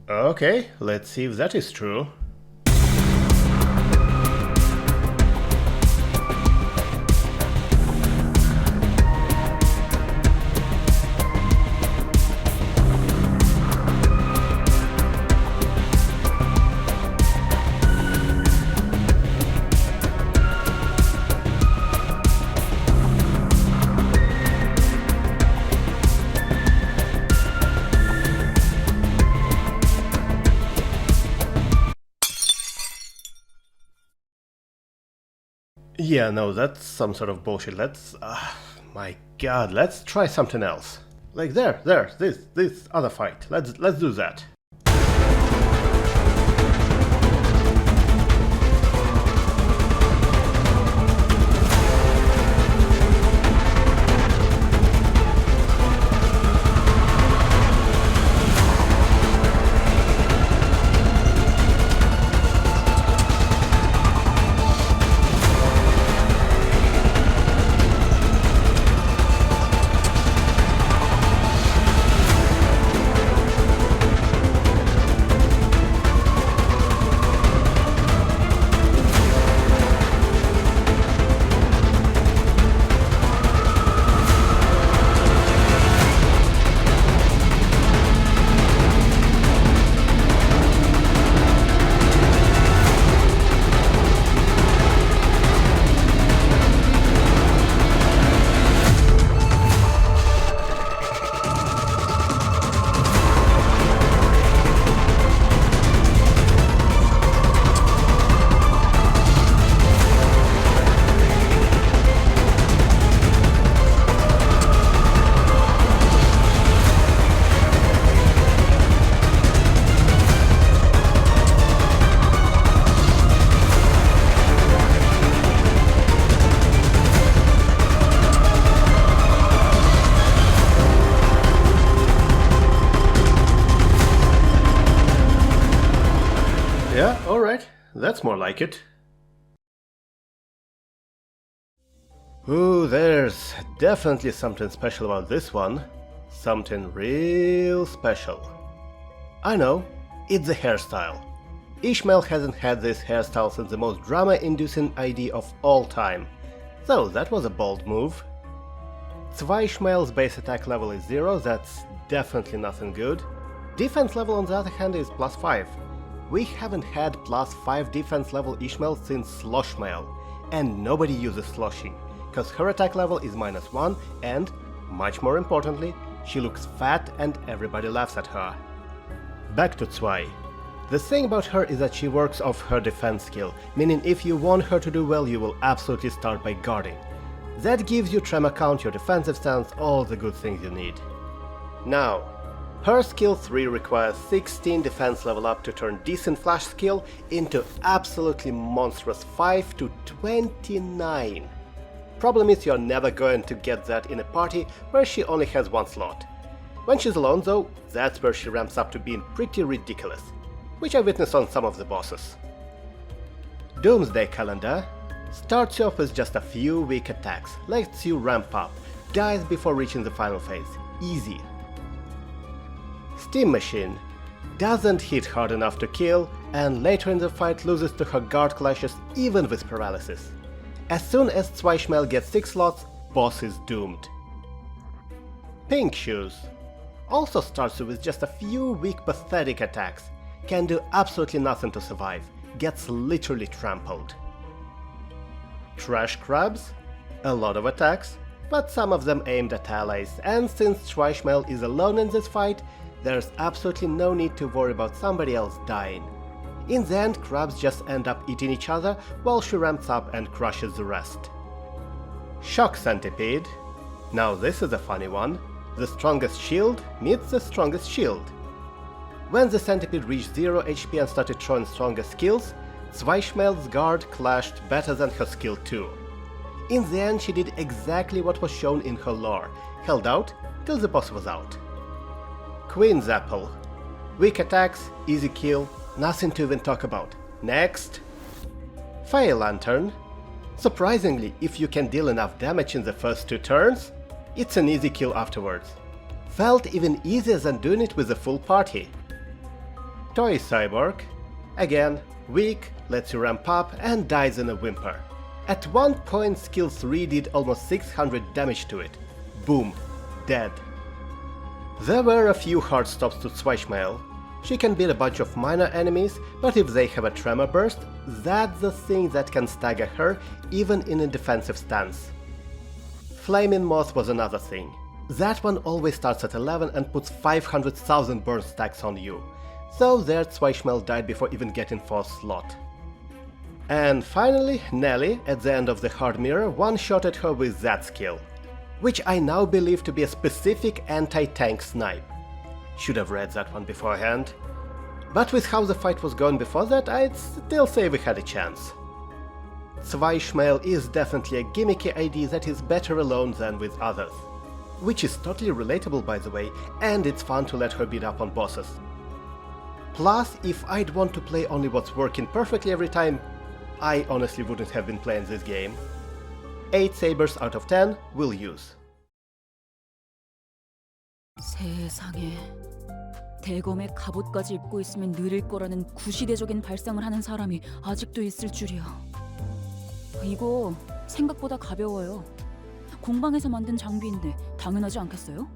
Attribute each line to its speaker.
Speaker 1: Okay, let's see if that is true. Yeah, no, that's some sort of bullshit. My god, let's try something else. Like this other fight. Let's do that. Yeah, alright, that's more like it. Ooh, there's definitely something special about this one. Something real special. I know, it's the hairstyle. Ishmael hasn't had this hairstyle since the most drama-inducing ID of all time. So that was a bold move. Zwei Ishmael's base attack level is 0, that's definitely nothing good. Defense level on the other hand is +5. We haven't had +5 defense level Ishmael since Sloshmael, and nobody uses sloshing, cause her attack level is -1 and, much more importantly, she looks fat and everybody laughs at her. Back to Zwei. The thing about her is that she works off her defense skill, meaning if you want her to do well you will absolutely start by guarding. That gives you tremor count, your defensive stance, all the good things you need. Now, her skill 3 requires 16 defense level up to turn decent flash skill into absolutely monstrous 5 to 29. Problem is you're never going to get that in a party where she only has one slot. When she's alone though, that's where she ramps up to being pretty ridiculous, which I witnessed on some of the bosses. Doomsday Calendar starts you off with just a few weak attacks, lets you ramp up, dies before reaching the final phase, easy. Steam Machine doesn't hit hard enough to kill, and later in the fight loses to her guard clashes even with paralysis. As soon as Zwei Ishmael gets 6 slots, boss is doomed. Pink Shoes also starts you with just a few weak pathetic attacks, can do absolutely nothing to survive, gets literally trampled. Trash Crabs, a lot of attacks, but some of them aimed at allies, and since Zwei Ishmael is alone in this fight, there's absolutely no need to worry about somebody else dying. In the end, crabs just end up eating each other while she ramps up and crushes the rest. Shock Centipede. Now this is a funny one. The strongest shield meets the strongest shield. When the centipede reached 0 HP and started throwing stronger skills, Zwei Ishmael's guard clashed better than her skill 2. In the end she did exactly what was shown in her lore, held out till the boss was out. Queen's Apple. Weak attacks, easy kill, nothing to even talk about. Next. Fire Lantern. Surprisingly, if you can deal enough damage in the first 2 turns, it's an easy kill afterwards. Felt even easier than doing it with a full party. Toy Cyborg. Again, weak, lets you ramp up and dies in a whimper. At one point skill 3 did almost 600 damage to it. Boom, dead. There were a few hard stops to Zwei Ishmael. She can beat a bunch of minor enemies, but if they have a tremor burst, that's the thing that can stagger her even in a defensive stance. Flaming Moth was another thing. That one always starts at 11 and puts 500,000 burn stacks on you. So there Zwei Ishmael died before even getting 4th slot. And finally, Nelly, at the end of the hard mirror, one-shotted her with that skill, which I now believe to be a specific anti-tank snipe. Should have read that one beforehand. But with how the fight was going before that, I'd still say we had a chance. Zwei Ishmael is definitely a gimmicky ID that is better alone than with others. Which is totally relatable, by the way, and it's fun to let her beat up on bosses. Plus, if I'd want to play only what's working perfectly every time, I honestly wouldn't have been playing this game. 8 sabers out of 10 will use.
Speaker 2: 세상에, 대검에 갑옷까지 입고 있으면 느릴 거라는 구시대적인 발상을 하는 사람이 아직도 있을 줄이야. 이거 생각보다 가벼워요. 공방에서 만든 장비인데 당연하지 않겠어요?